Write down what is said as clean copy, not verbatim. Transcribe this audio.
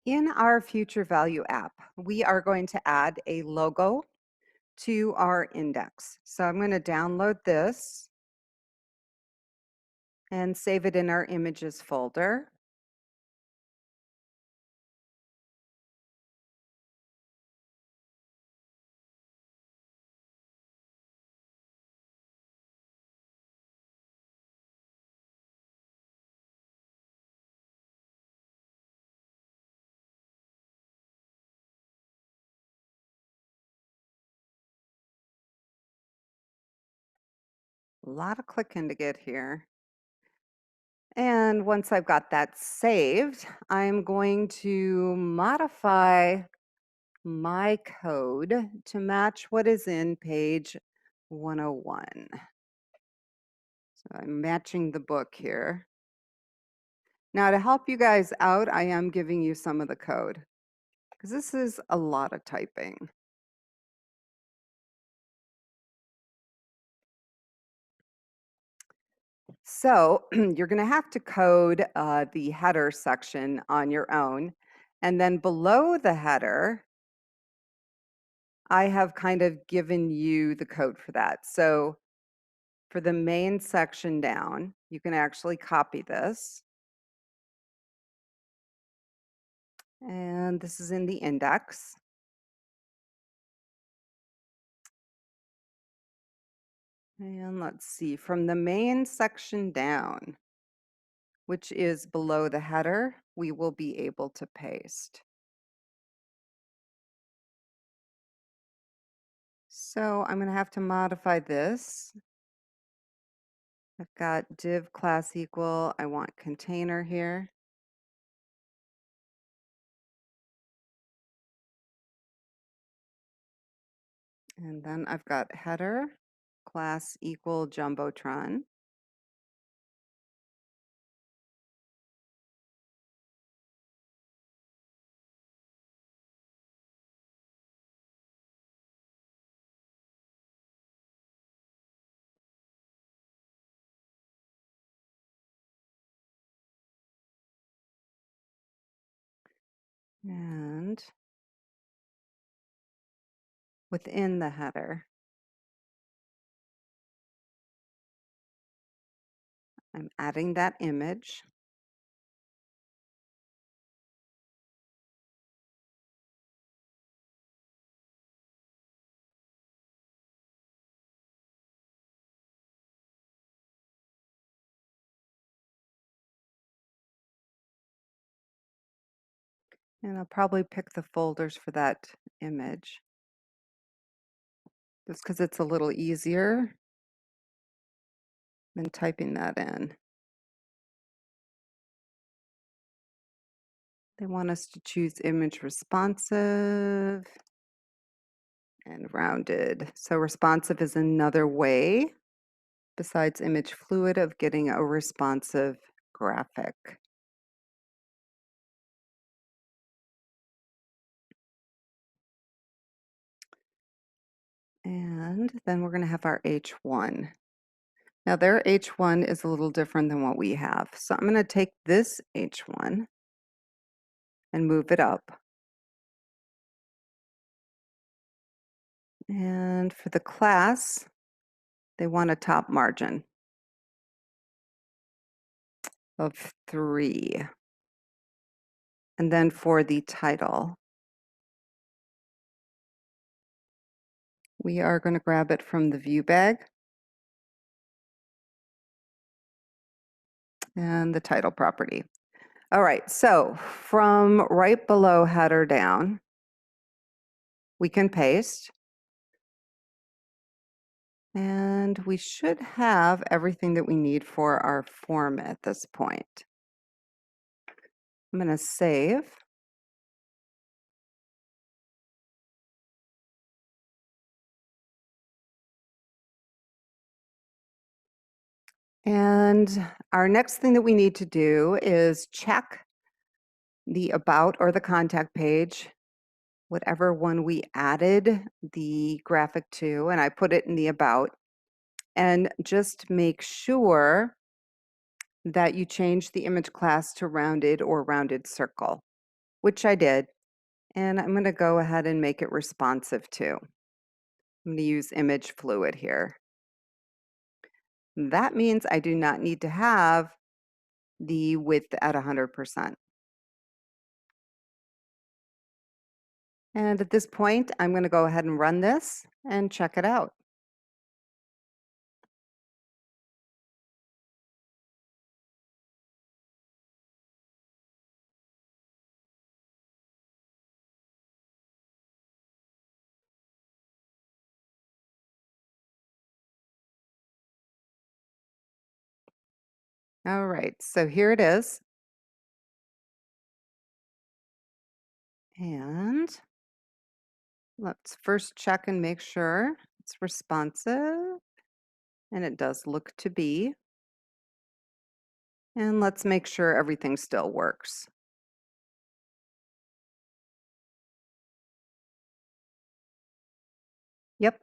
In our future value app, we are going to add a logo to our index. So I'm going to download this and save it in our images folder. A lot of clicking to get here. And once I've got that saved, I'm going to modify my code to match what is in page 101. So I'm matching the book here. Now, to help you guys out, I am giving you some of the code because this is a lot of typing. So you're going to have to code the header section on your own. And then below the header, I have kind of given you the code for that. So for the main section down, you can actually copy this. And this is in the index. And let's see, from the main section down, which is below the header, we will be able to paste. So I'm going to have to modify this. I've got div class equal, I want container here. And then I've got header class equal Jumbotron. And within the header, I'm adding that image. And I'll probably pick the folders for that image just because it's a little easier than typing that in. They want us to choose image responsive and rounded. So responsive is another way besides image fluid of getting a responsive graphic. And then we're going to have our H1. Now their H1 is a little different than what we have. So I'm going to take this H1 and move it up. And for the class, they want a top margin of 3. And then for the title, we are going to grab it from the view bag and the title property. All right, so from right below header down, we can paste. And we should have everything that we need for our form at this point. I'm going to save. And our next thing that we need to do is check the about or the contact page, whatever one we added the graphic to, and I put it in the about, and just make sure that you change the image class to rounded or rounded circle. which I did. And I'm going to go ahead and make it responsive too. I'm going to use image fluid here. That means I do not need to have the width at 100%. And at this point, I'm going to go ahead and run this and check it out. All right, so here it is. And let's first check and make sure it's responsive. And it does look to be. And let's make sure everything still works. Yep,